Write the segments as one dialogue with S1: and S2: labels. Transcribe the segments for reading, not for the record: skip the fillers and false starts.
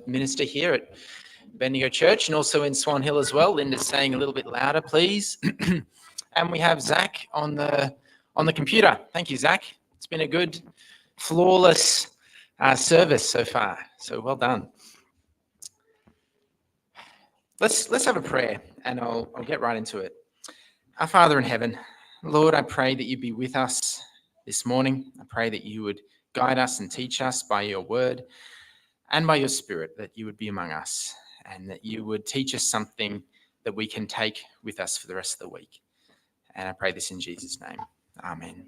S1: minister here at Bendigo Church and also in Swan Hill as well. Linda's saying a little bit louder, please. And we have Zach on the computer. Thank you, Zach. It's been a good, flawless service so far. So well done. Let's have a prayer, and I'll get right into it. Our Father in heaven, Lord, I pray that you be with us this morning. I pray that you would guide us and teach us by your word and by your Spirit, that you would be among us and that you would teach us something that we can take with us for the rest of the week. And I pray this in Jesus' name. Amen.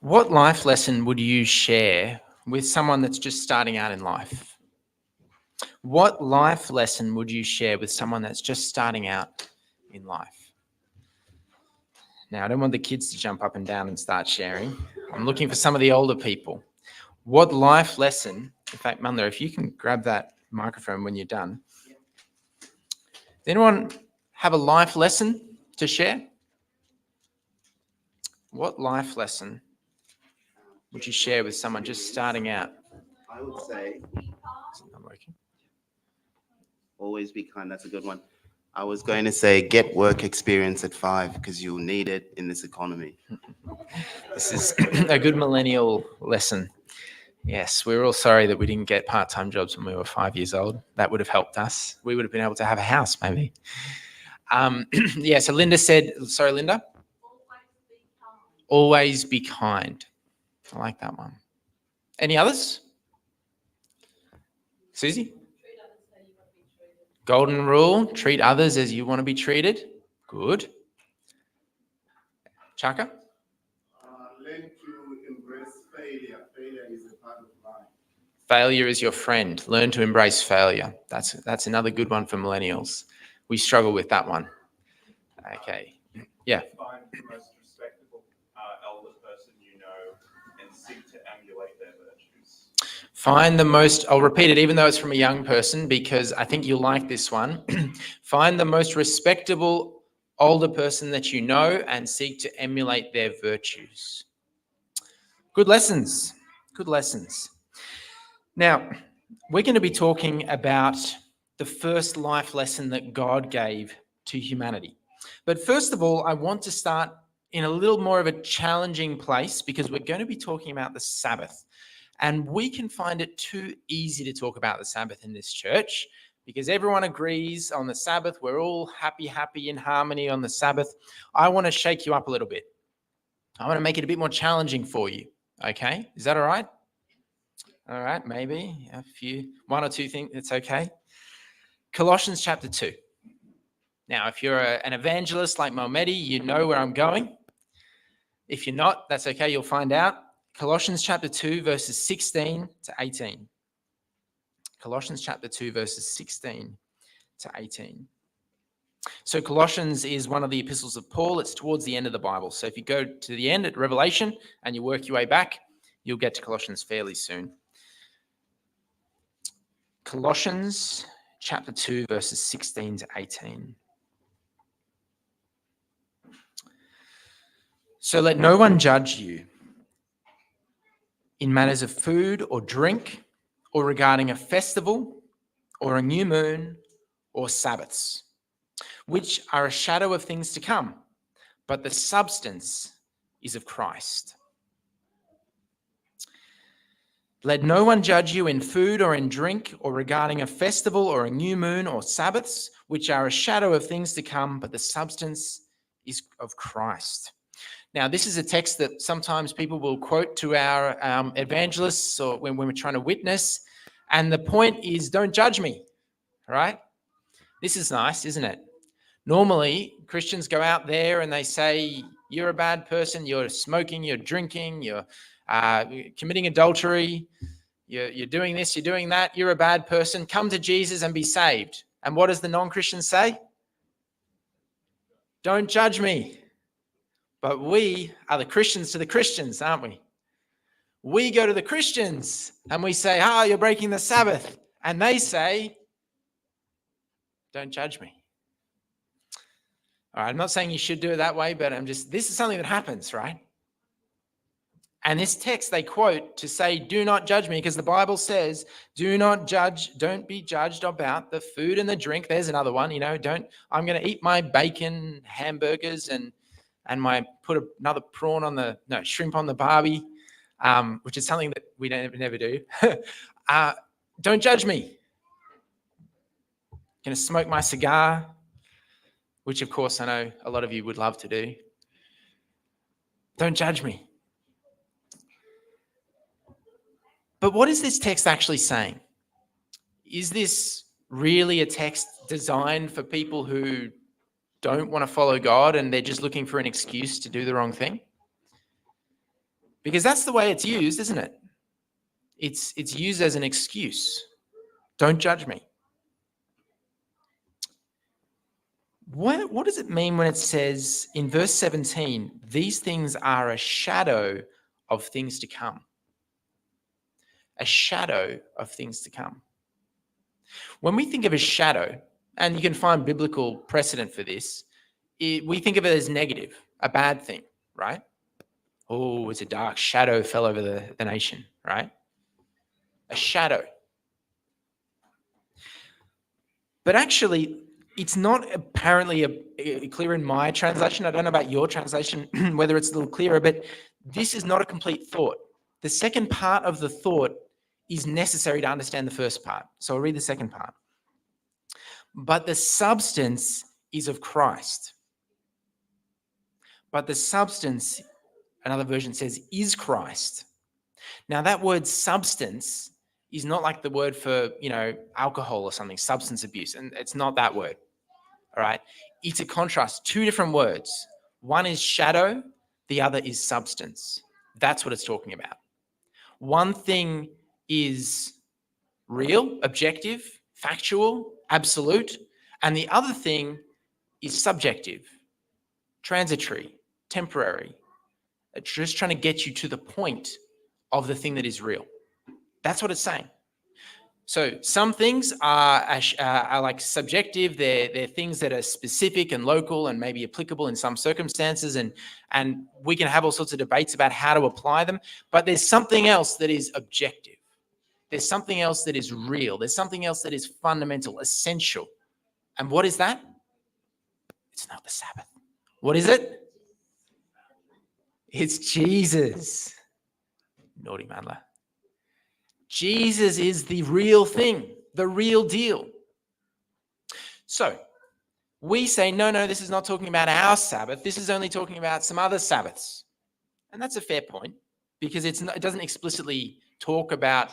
S1: What life lesson would you share with someone that's just starting out in life? What life lesson would you share with someone that's just starting out in life? Now, I don't want the kids to jump up and down and start sharing. I'm looking for some of the older people. What life lesson, in fact, Munda, if you can grab that microphone when you're done. Does anyone have a life lesson to share? What life lesson would you share with someone just starting out?
S2: I would say,
S1: Is it not working?
S2: always be kind. That's a good one. I was going to say, get work experience at 5 because you'll need it in this economy.
S1: This is a good millennial lesson. Yes, we're all sorry that we didn't get part-time jobs when we were 5 years old. That would have helped us. We would have been able to have a house, maybe. So Linda said, sorry, Linda? Always be kind. I like that one. Any others? Susie? Golden rule, treat others as you want to be treated. Good. Chaka?
S3: Learn to embrace failure. Failure is a part of life.
S1: Failure is your friend. Learn to embrace failure. That's another good one for millennials. We struggle with that one. Okay. Yeah.
S4: Find the most respectable elder person you know and seek to emulate their virtues.
S1: Find the most, I'll repeat it even though it's from a young person because I think you'll like this one. Find the most respectable older person that you know and seek to emulate their virtues. Good lessons. Good lessons. Now, we're going to be talking about the first life lesson that God gave to humanity. But first of all, I want to start in a little more of a challenging place because we're going to be talking about the Sabbath. And we can find it too easy to talk about the Sabbath in this church because everyone agrees on the Sabbath. We're all happy, in harmony on the Sabbath. I want to shake you up a little bit. I want to make it a bit more challenging for you. Okay? Is that all right? All right, maybe one or two things, it's okay. Colossians chapter 2. Now, if you're an evangelist like Mohammedi, you know where I'm going. If you're not, that's okay, you'll find out. Colossians chapter 2, verses 16 to 18. Colossians chapter 2, verses 16 to 18. So Colossians is one of the epistles of Paul. It's towards the end of the Bible. So if you go to the end at Revelation and you work your way back, you'll get to Colossians fairly soon. Colossians chapter 2, verses 16 to 18. So let no one judge you in matters of food or drink or regarding a festival or a new moon or Sabbaths, which are a shadow of things to come, but the substance is of Christ. Let no one judge you in food or in drink or regarding a festival or a new moon or Sabbaths, which are a shadow of things to come, but the substance is of Christ. Now, this is a text that sometimes people will quote to our evangelists or when we're trying to witness. And the point is, don't judge me, right? This is nice, isn't it? Normally, Christians go out there and they say, you're a bad person, you're smoking, you're drinking, you're committing adultery, you're doing this, you're doing that, you're a bad person, come to Jesus and be saved. And what does the non-Christian say? Don't judge me. But we are the Christians to the Christians, aren't we? We go to the Christians and we say, you're breaking the Sabbath. And they say, don't judge me. All right, I'm not saying you should do it that way, but this is something that happens, right? And this text they quote to say, do not judge me, because the Bible says, do not judge, don't be judged about the food and the drink. There's another one, I'm going to eat my bacon hamburgers and put another shrimp on the barbie, which is something that we never do. Don't judge me. Going to smoke my cigar, which of course I know a lot of you would love to do. Don't judge me. But what is this text actually saying? Is this really a text designed for people who don't want to follow God and they're just looking for an excuse to do the wrong thing? Because that's the way it's used, isn't it? It's used as an excuse. Don't judge me. What does it mean when it says in verse 17, these things are a shadow of things to come? A shadow of things to come. When we think of a shadow, and you can find biblical precedent for this, we think of it as negative, a bad thing, right? Oh, it's a dark shadow fell over the nation, right? A shadow. But actually, it's not apparently clear in my translation. I don't know about your translation, whether it's a little clearer, but this is not a complete thought. The second part of the thought is necessary to understand the first part. So I'll read the second part. But the substance is of Christ. But the substance, another version says, is Christ. Now that word substance is not like the word for, alcohol or something, substance abuse. And it's not that word. All right. It's a contrast, two different words. One is shadow, the other is substance. That's what it's talking about. One thing is real, objective, factual, absolute, and the other thing is subjective, transitory, temporary. It's just trying to get you to the point of the thing that is real. That's what it's saying. So some things are like subjective. They're things that are specific and local and maybe applicable in some circumstances, and we can have all sorts of debates about how to apply them. But there's something else that is objective. There's something else that is real. There's something else that is fundamental, essential. And what is that? It's not the Sabbath. What is it? It's Jesus. Naughty Mandler. Jesus is the real thing, the real deal. So we say, no, this is not talking about our Sabbath. This is only talking about some other Sabbaths. And that's a fair point, because it doesn't explicitly talk about,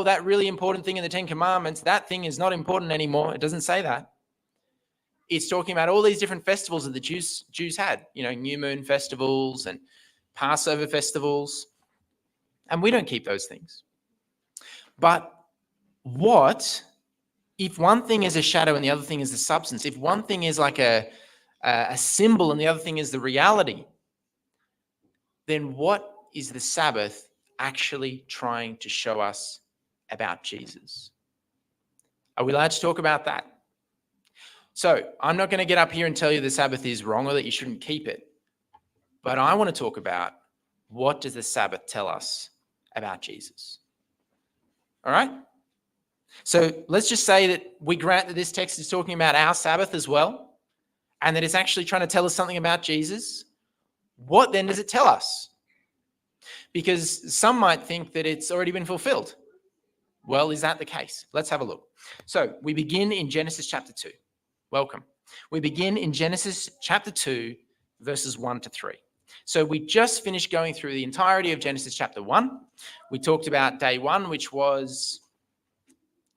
S1: that really important thing in the Ten Commandments, that thing is not important anymore. It doesn't say that. It's talking about all these different festivals that the Jews had, new moon festivals and Passover festivals. And we don't keep those things. But what if one thing is a shadow and the other thing is the substance? If one thing is like a symbol and the other thing is the reality, then what is the Sabbath actually trying to show us about Jesus? Are we allowed to talk about that? So I'm not going to get up here and tell you the Sabbath is wrong or that you shouldn't keep it. But I want to talk about, what does the Sabbath tell us about Jesus? All right? So let's just say that we grant that this text is talking about our Sabbath as well, and that it's actually trying to tell us something about Jesus. What then does it tell us? Because some might think that it's already been fulfilled. Well, is that the case? Let's have a look. So we begin in Genesis chapter 2. Welcome. We begin in Genesis chapter 2, verses 1 to 3. So we just finished going through the entirety of Genesis chapter 1. We talked about day 1, which was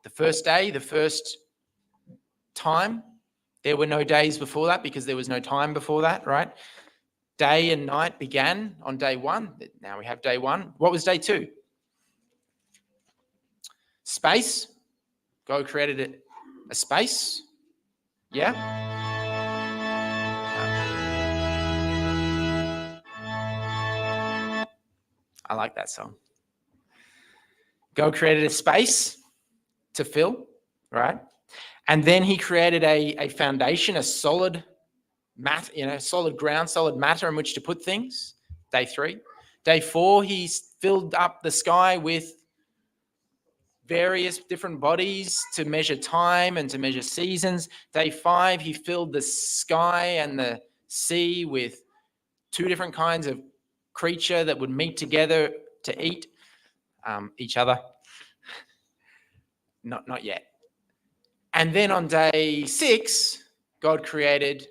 S1: the first day, the first time. There were no days before that because there was no time before that, right? Day and night began on day 1. Now we have day 1. What was day 2? Space. God created a space. Yeah. I like that song. God created a space to fill, right? And then he created a foundation, a solid solid ground, solid matter in which to put things. Day 3. Day 4, he's filled up the sky with various different bodies to measure time and to measure seasons. Day 5, he filled the sky and the sea with 2 different kinds of creature that would meet together to eat each other. Not yet. And then on day 6, God created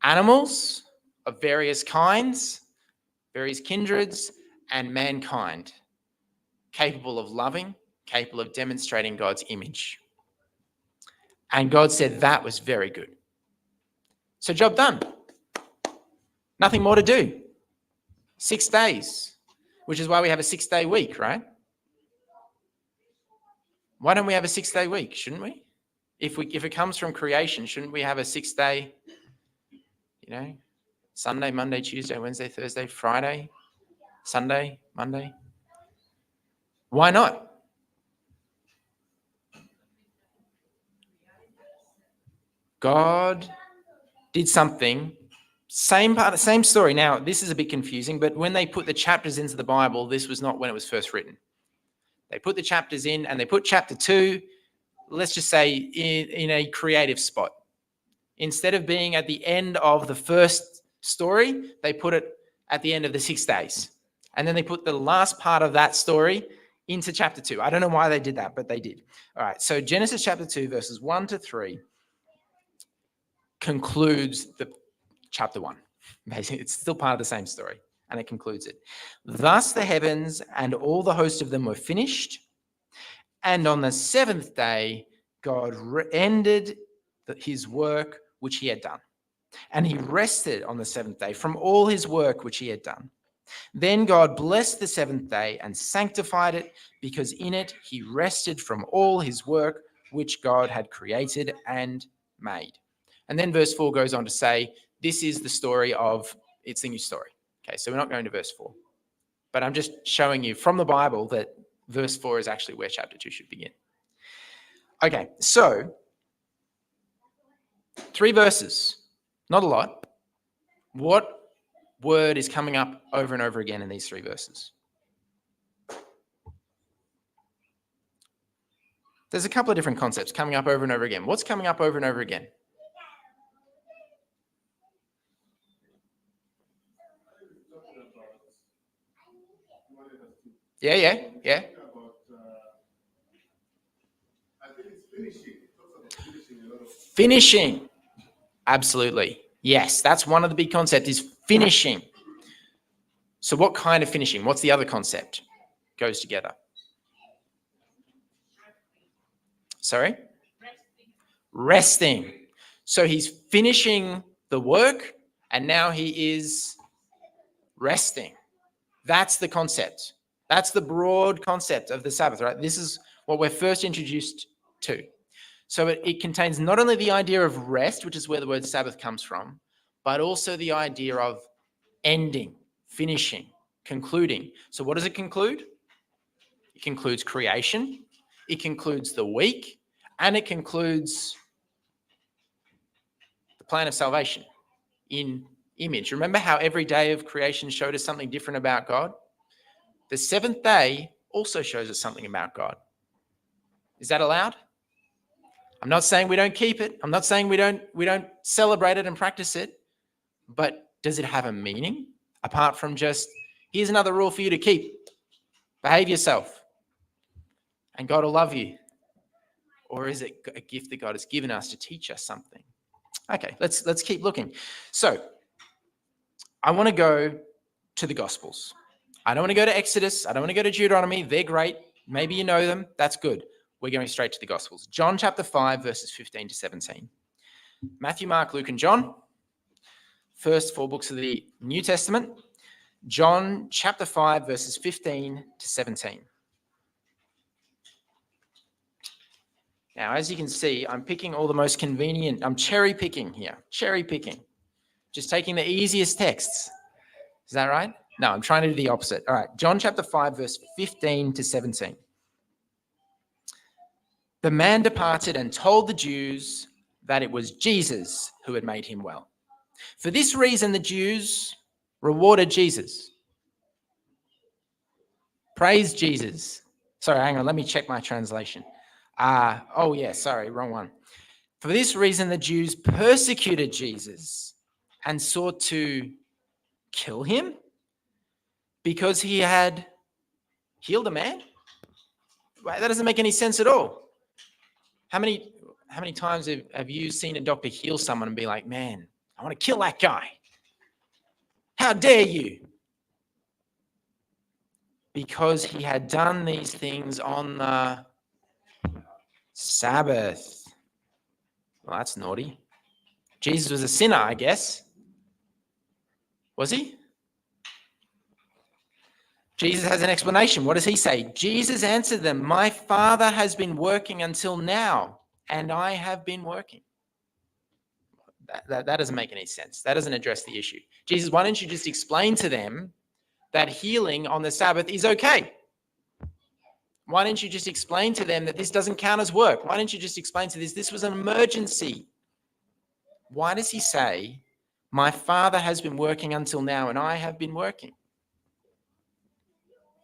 S1: animals of various kinds, various kindreds, and mankind, capable of loving, capable of demonstrating God's image. And God said that was very good. So job done. Nothing more to do. 6 days, which is why we have a 6-day week, right? Why don't we have a 6-day week? Shouldn't we? If it comes from creation, shouldn't we have a 6-day, Sunday, Monday, Tuesday, Wednesday, Thursday, Friday, Sunday, Monday? Why not? God did something, same story. Now, this is a bit confusing, but when they put the chapters into the Bible, this was not when it was first written. They put the chapters in, and they put chapter 2, let's just say, in a creative spot. Instead of being at the end of the first story, they put it at the end of the 6 days. And then they put the last part of that story into chapter 2. I don't know why they did that, but they did. All right, so Genesis chapter 2, verses 1 to 3 concludes the chapter 1. Basically, it's still part of the same story, and it concludes it. Thus the heavens and all the host of them were finished, and on the 7th day, God ended his work which he had done. And he rested on the 7th day from all his work which he had done. Then God blessed the 7th day and sanctified it, because in it he rested from all his work which God had created and made. And then verse 4 goes on to say, this is the story of, it's the new story. Okay, so we're not going to verse 4. But I'm just showing you from the Bible that verse 4 is actually where chapter 2 should begin. Okay, so 3 verses, not a lot. What word is coming up over and over again in these 3 verses? There's a couple of different concepts coming up over and over again. What's coming up over and over again? Yeah.
S3: I think it's finishing. It talks about finishing a lot of.
S1: Finishing. Absolutely. Yes, that's one of the big concepts, is finishing. So what kind of finishing? What's the other concept? Goes together. Sorry? Resting. So he's finishing the work, and now he is resting. That's the concept. That's the broad concept of the Sabbath, right? This is what we're first introduced to. So it contains not only the idea of rest, which is where the word Sabbath comes from, but also the idea of ending, finishing, concluding. So what does it conclude? It concludes creation, it concludes the week, and it concludes the plan of salvation in image. Remember how every day of creation showed us something different about God? The 7th day also shows us something about God. Is that allowed? I'm not saying we don't keep it. I'm not saying we don't celebrate it and practice it. But does it have a meaning apart from just, here's another rule for you to keep? Behave yourself, and God will love you. Or is it a gift that God has given us to teach us something? Okay, let's keep looking. So I want to go to the Gospels. I don't want to go to Exodus. I don't want to go to Deuteronomy. They're great. Maybe you know them. That's good. We're going straight to the Gospels. John chapter 5, verses 15 to 17. Matthew, Mark, Luke, and John. First 4 books of the New Testament. John chapter 5, verses 15 to 17. Now, as you can see, I'm picking all the most convenient. I'm cherry picking here. Cherry picking. Just taking the easiest texts. Is that right? No, I'm trying to do the opposite. All right. John chapter 5, verse 15 to 17. The man departed and told the Jews that it was Jesus who had made him well. For this reason, the Jews rewarded Jesus. Praise Jesus. Sorry, hang on. Let me check my translation. Sorry, wrong one. For this reason, the Jews persecuted Jesus and sought to kill him because he had healed a man. That doesn't make any sense at all. How many times have you seen a doctor heal someone and be like, man, I want to kill that guy? How dare you? Because he had done these things on the Sabbath. Well, that's naughty. Jesus was a sinner, I guess. Was he? Jesus has an explanation. What does he say? Jesus answered them, my Father has been working until now, and I have been working. That doesn't make any sense. That doesn't address the issue. Jesus, why don't you just explain to them that healing on the Sabbath is okay? Why don't you just explain to them that this doesn't count as work? Why don't you just explain to this was an emergency? Why does he say, my Father has been working until now and I have been working?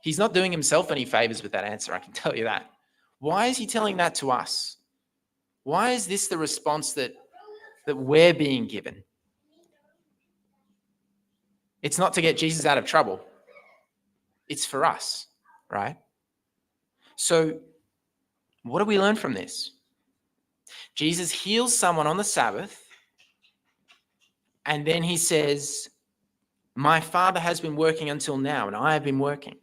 S1: He's not doing himself any favors with that answer, I can tell you that. Why is he telling that to us? Why is this the response that we're being given? It's not to get Jesus out of trouble. It's for us, right? So what do we learn from this? Jesus heals someone on the Sabbath, and then he says, my Father has been working until now, and I have been working.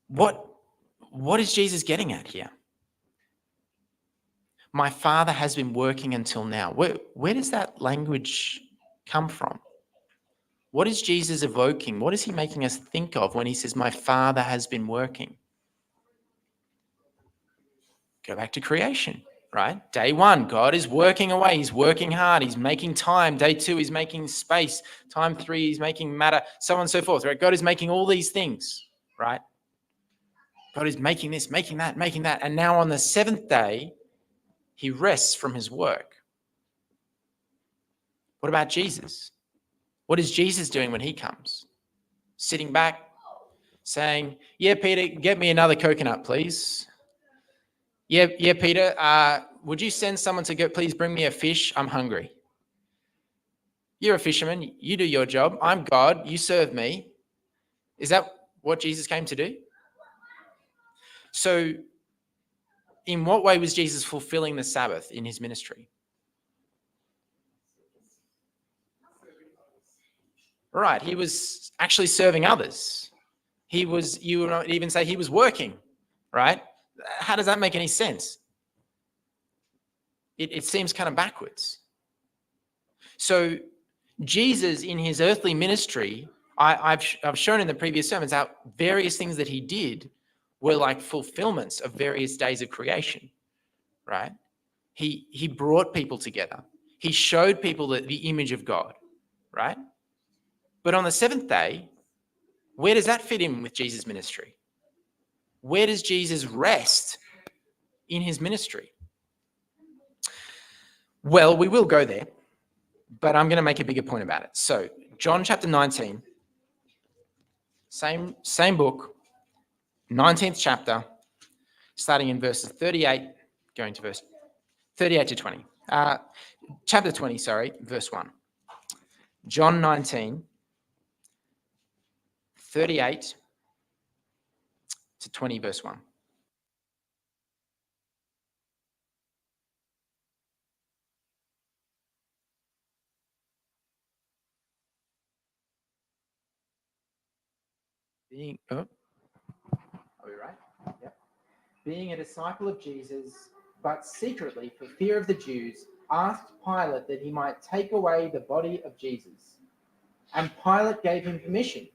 S1: What is Jesus getting at here? My Father has been working until now. Where does that language come from? What is Jesus evoking? What is he making us think of when he says, my Father has been working? Go back to creation, right? Day 1, God is working away. He's working hard. He's making time. Day 2, he's making space. Time 3, he's making matter, so on and so forth, right? God is making all these things, right? God is making this, making that, making that. And now on the 7th day, he rests from his work. What about Jesus? What is Jesus doing when he comes? Sitting back, saying, yeah, Peter, get me another coconut, please. Yeah, Peter, would you send someone to go, please bring me a fish? I'm hungry. You're a fisherman. You do your job. I'm God. You serve me. Is that what Jesus came to do? So in what way was Jesus fulfilling the Sabbath in his ministry? Right. He was actually serving others. You would even say he was working, right? How does that make any sense? It seems kind of backwards. So Jesus in his earthly ministry, I've shown in the previous sermons how various things that he did were like fulfillments of various days of creation, right? He brought people together. He showed people the image of God, right? But on the 7th day, where does that fit in with Jesus' ministry? Where does Jesus rest in his ministry? Well, we will go there, but I'm going to make a bigger point about it. So John chapter 19, same book, 19th chapter, starting in verses 38, going to verse 38 to 20. Chapter 20, verse 1. John 19, 38 to 20, verse 1. Are we right? Yep. Being a disciple of Jesus, but secretly for fear of the Jews, asked Pilate that he might take away the body of Jesus. And Pilate gave him permission,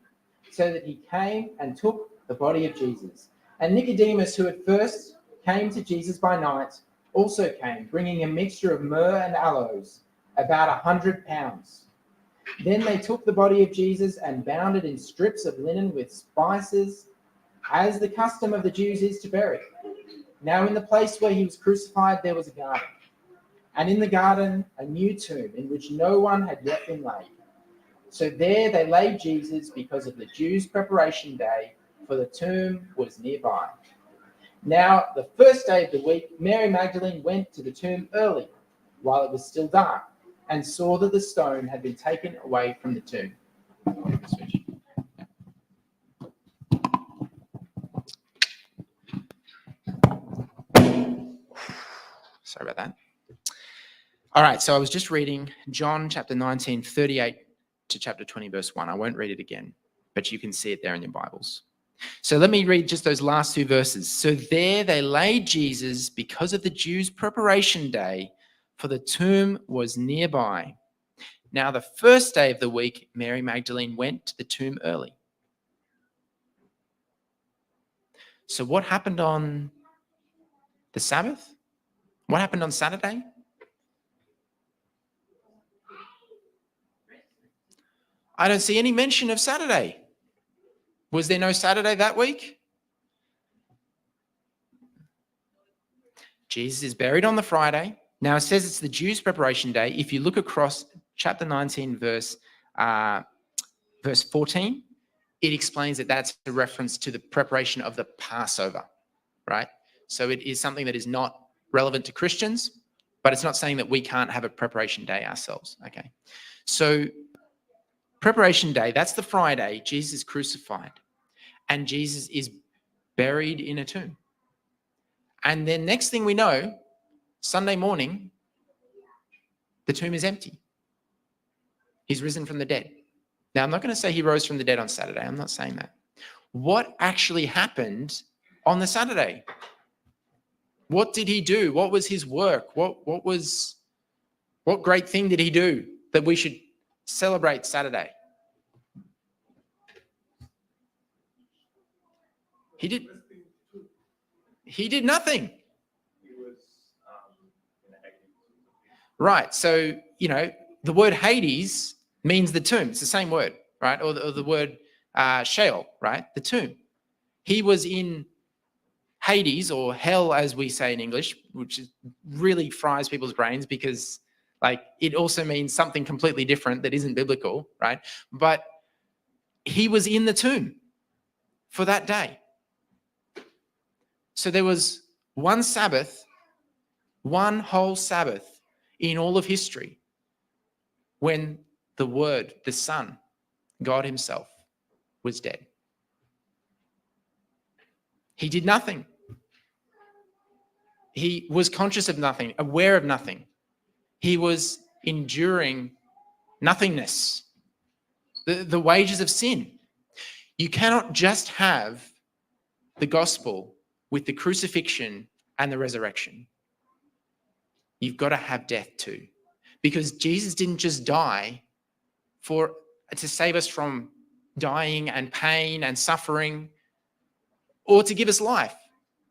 S1: so that he came and took the body of Jesus. And Nicodemus, who at first came to Jesus by night, also came, bringing a mixture of myrrh and aloes, about 100 pounds. Then they took the body of Jesus and bound it in strips of linen with spices, as the custom of the Jews is to bury. Now in the place where he was crucified there was a garden, and in the garden a new tomb in which no one had yet been laid. So there they laid Jesus because of the Jews' preparation day, for the tomb was nearby. Now, the first day of the week, Mary Magdalene went to the tomb early, while it was still dark, and saw that the stone had been taken away from the tomb. Sorry about that. All right, so I was just reading John chapter 19, 38 to chapter 20, verse 1. I won't read it again, but you can see it there in your Bibles. So let me read just those last two verses. So there they laid Jesus because of the Jews' preparation day, for the tomb was nearby. Now, the first day of the week, Mary Magdalene went to the tomb early. So what happened on the Sabbath? What happened on Saturday? I don't see any mention of Saturday. Was there no Saturday that week? Jesus is buried on the Friday. Now it says it's the Jews' preparation day. If you look across chapter 19, verse 14, it explains that that's a reference to the preparation of the Passover, right? So it is something that is not relevant to Christians, but it's not saying that we can't have a preparation day ourselves, okay? So preparation day, that's the Friday, Jesus is crucified, and Jesus is buried in a tomb. And then next thing we know, Sunday morning, the tomb is empty. He's risen from the dead. Now, I'm not going to say he rose from the dead on Saturday. I'm not saying that. What actually happened on the Saturday? What did he do? What was his work? What great thing did he do that we should celebrate Saturday? He did nothing.
S4: He was in Hades.
S1: Right. So, the word Hades means the tomb. It's the same word, right? Or the word Sheol, right? The tomb. He was in Hades, or hell, as we say in English, which really fries people's brains because, it also means something completely different that isn't biblical, right? But he was in the tomb for that day. So there was one Sabbath, one whole Sabbath in all of history when the Word, the Son, God himself, was dead. He did nothing. He was conscious of nothing, aware of nothing. He was enduring nothingness, the wages of sin. You cannot just have the gospel with the crucifixion and the resurrection. You've got to have death too, because Jesus didn't just die to save us from dying and pain and suffering, or to give us life.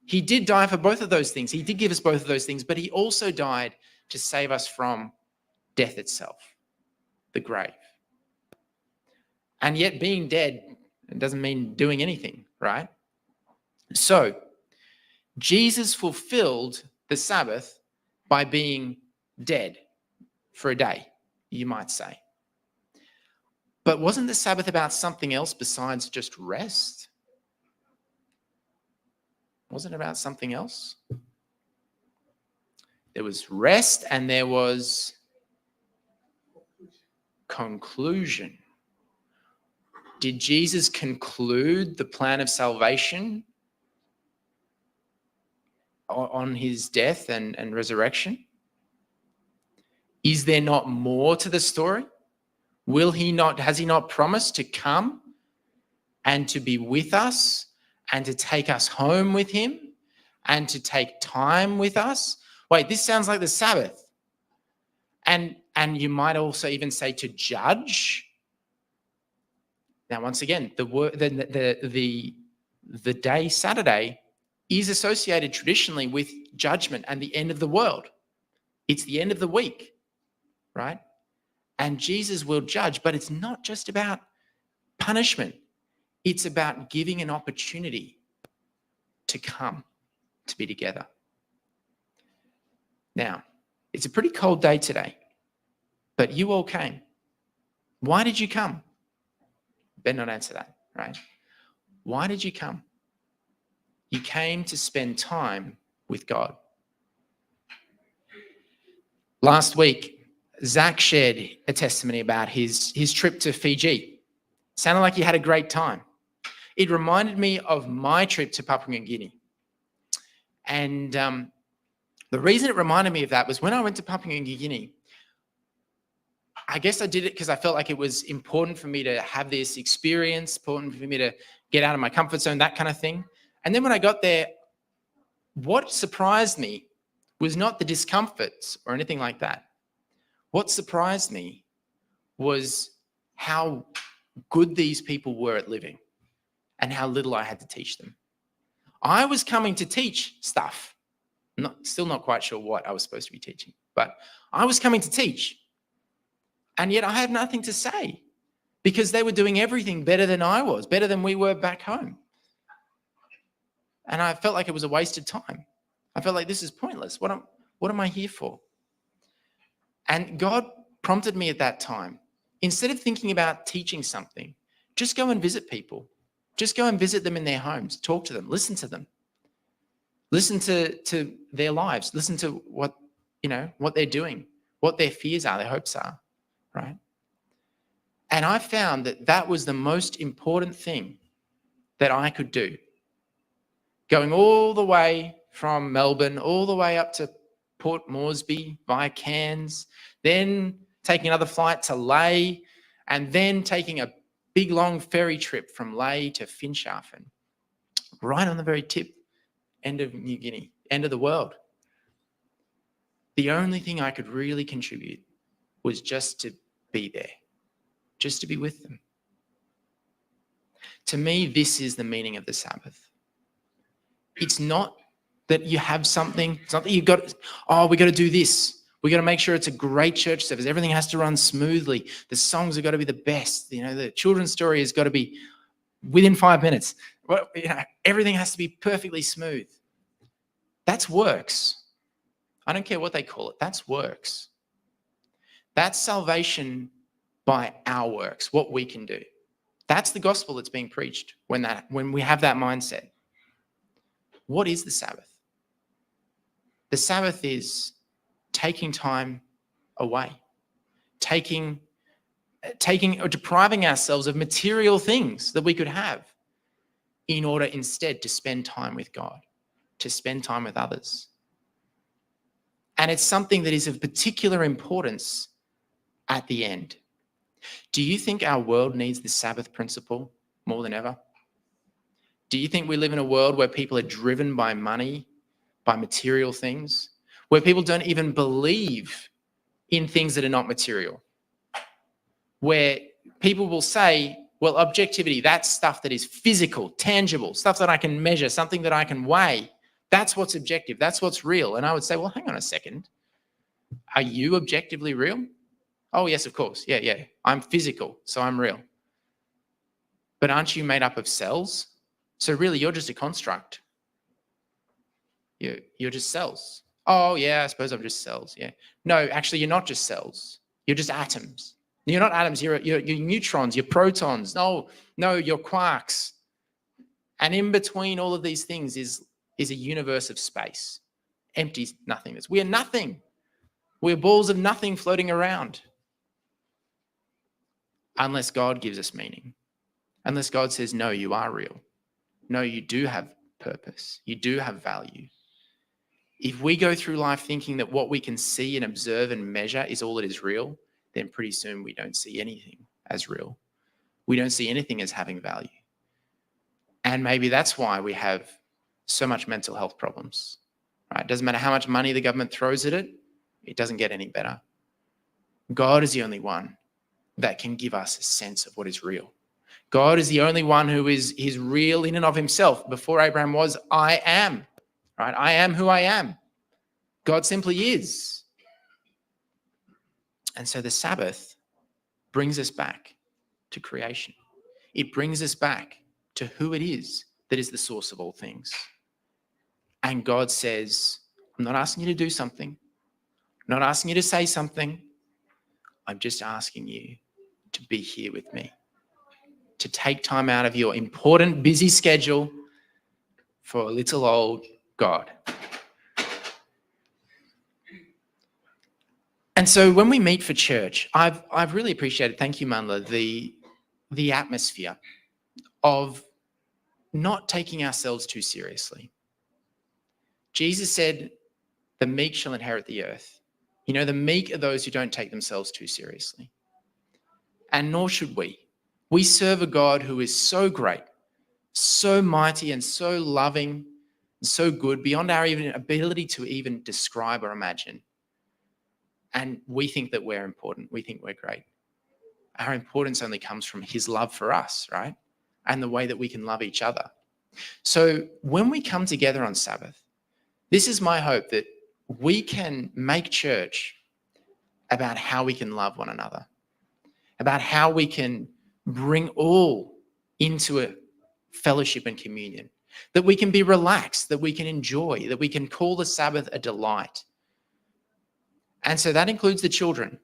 S1: He did die for both of those things. He did give us both of those things, but he also died to save us from death itself, the grave. And yet being dead doesn't mean doing anything, right? So Jesus fulfilled the Sabbath by being dead for a day, you might say. But wasn't the Sabbath about something else besides just rest? Wasn't it about something else? There was rest and there was conclusion. Did Jesus conclude the plan of salvation on his death and resurrection? Is there not more to the story? Has he not promised to come and to be with us and to take us home with him and to take time with us? Wait, this sounds like the Sabbath. And you might also even say to judge. Now, once again, the day Saturday is associated traditionally with judgment and the end of the world. It's the end of the week, right? And Jesus will judge, but it's not just about punishment. It's about giving an opportunity to come to be together. Now, it's a pretty cold day today, but you all came. Why did you come? Better not answer that, right? Why did you come? You came to spend time with God. Last week, Zach shared a testimony about his trip to Fiji. Sounded like he had a great time. It reminded me of my trip to Papua New Guinea. And the reason it reminded me of that was when I went to Papua New Guinea, I guess I did it because I felt like it was important for me to have this experience, important for me to get out of my comfort zone, that kind of thing. And then when I got there, what surprised me was not the discomforts or anything like that. What surprised me was how good these people were at living and how little I had to teach them. I was coming to teach stuff. Still not quite sure what I was supposed to be teaching, but I was coming to teach. And yet I had nothing to say because they were doing everything better than I was, better than we were back home. And I felt like it was a wasted time. I felt like this is pointless. What am I here for? And God prompted me at that time, instead of thinking about teaching something, just go and visit people. Just go and visit them in their homes, talk to them, listen to them. Listen to their lives, listen to what they're doing, what their fears are, their hopes are, right? And I found that was the most important thing that I could do. Going all the way from Melbourne, all the way up to Port Moresby via Cairns, then taking another flight to Lae, and then taking a big long ferry trip from Lae to Finschhafen, right on the very end of New Guinea, end of the world. The only thing I could really contribute was just to be there, just to be with them. To me, this is the meaning of the Sabbath. It's not that you have something, it's not that you've got, we got to do this. We got to make sure it's a great church service. Everything has to run smoothly. The songs have got to be the best. The children's story has got to be within 5 minutes. Everything has to be perfectly smooth. That's works. I don't care what they call it. That's works. That's salvation by our works, what we can do. That's the gospel that's being preached when we have that mindset. What is the Sabbath? The Sabbath is taking time away, taking or depriving ourselves of material things that we could have in order instead to spend time with God, to spend time with others. And it's something that is of particular importance at the end. Do you think our world needs the Sabbath principle more than ever? Do you think we live in a world where people are driven by money, by material things, where people don't even believe in things that are not material? Where people will say, well, objectivity, that's stuff that is physical, tangible, stuff that I can measure, something that I can weigh. That's what's objective. That's what's real. And I would say, well, hang on a second. Are you objectively real? Oh, yes, of course. Yeah. I'm physical, so I'm real. But aren't you made up of cells? So really, you're just a construct. You're just cells. Oh, yeah, I suppose I'm just cells. Yeah. No, actually, you're not just cells. You're just atoms. You're not atoms. You're neutrons, you're protons. No, you're quarks. And in between all of these things is a universe of space, empty nothingness. We are nothing. We're balls of nothing floating around. Unless God gives us meaning. Unless God says, no, you are real. No, you do have purpose. You do have value. If we go through life thinking that what we can see and observe and measure is all that is real, then pretty soon we don't see anything as real. We don't see anything as having value. And maybe that's why we have so much mental health problems. Right? It doesn't matter how much money the government throws at it, it doesn't get any better. God is the only one that can give us a sense of what is real. God is the only one who is real in and of himself. Before Abraham was, I am. Right? I am who I am. God simply is. And so the Sabbath brings us back to creation. It brings us back to who it is that is the source of all things. And God says, I'm not asking you to do something. I'm not asking you to say something. I'm just asking you to be here with me, to take time out of your important, busy schedule for a little old God. And so when we meet for church, I've really appreciated, thank you, Manla, the atmosphere of not taking ourselves too seriously. Jesus said, the meek shall inherit the earth. You know, the meek are those who don't take themselves too seriously. And nor should we. We serve a God who is so great, so mighty, and so loving, and so good, beyond our even ability to even describe or imagine. And we think that we're important. We think we're great. Our importance only comes from his love for us, right? And the way that we can love each other. So when we come together on Sabbath, this is my hope, that we can make church about how we can love one another, about how we can bring all into a fellowship and communion, that we can be relaxed, that we can enjoy, that we can call the Sabbath a delight. And so that includes the children.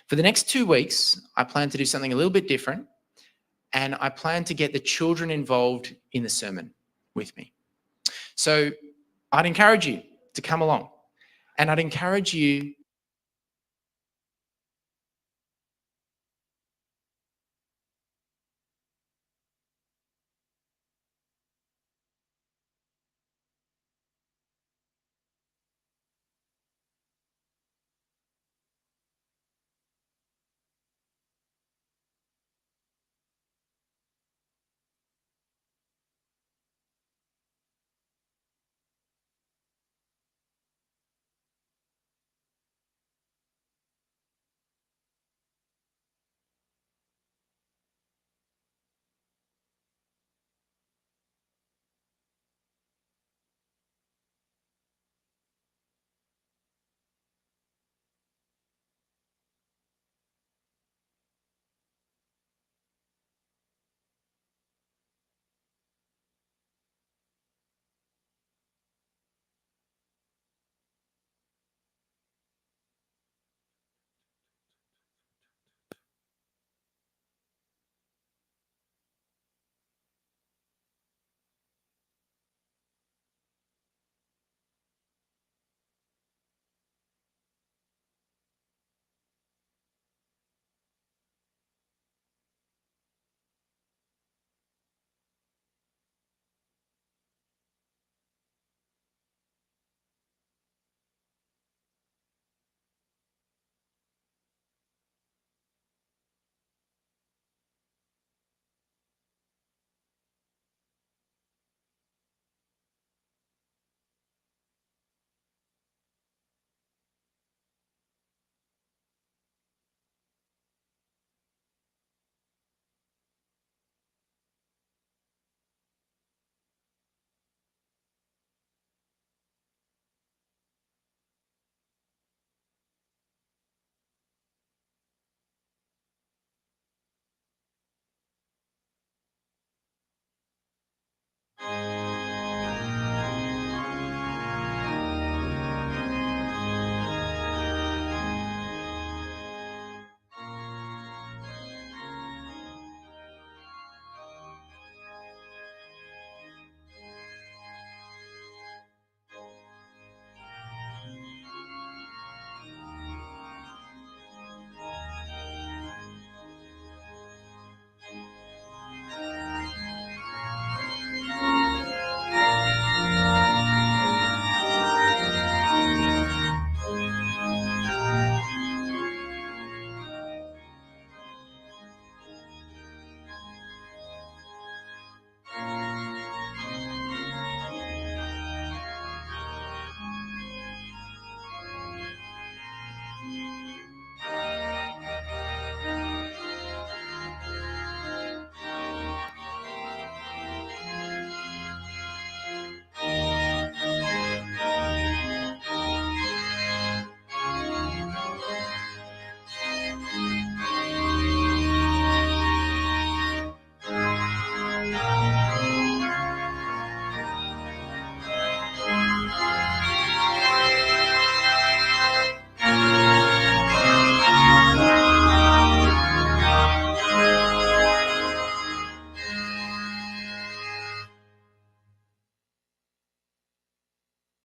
S1: For the next 2 weeks, I plan to do something a little bit different, and I plan to get the children involved in the sermon with me. So I'd encourage you to come along, and I'd encourage you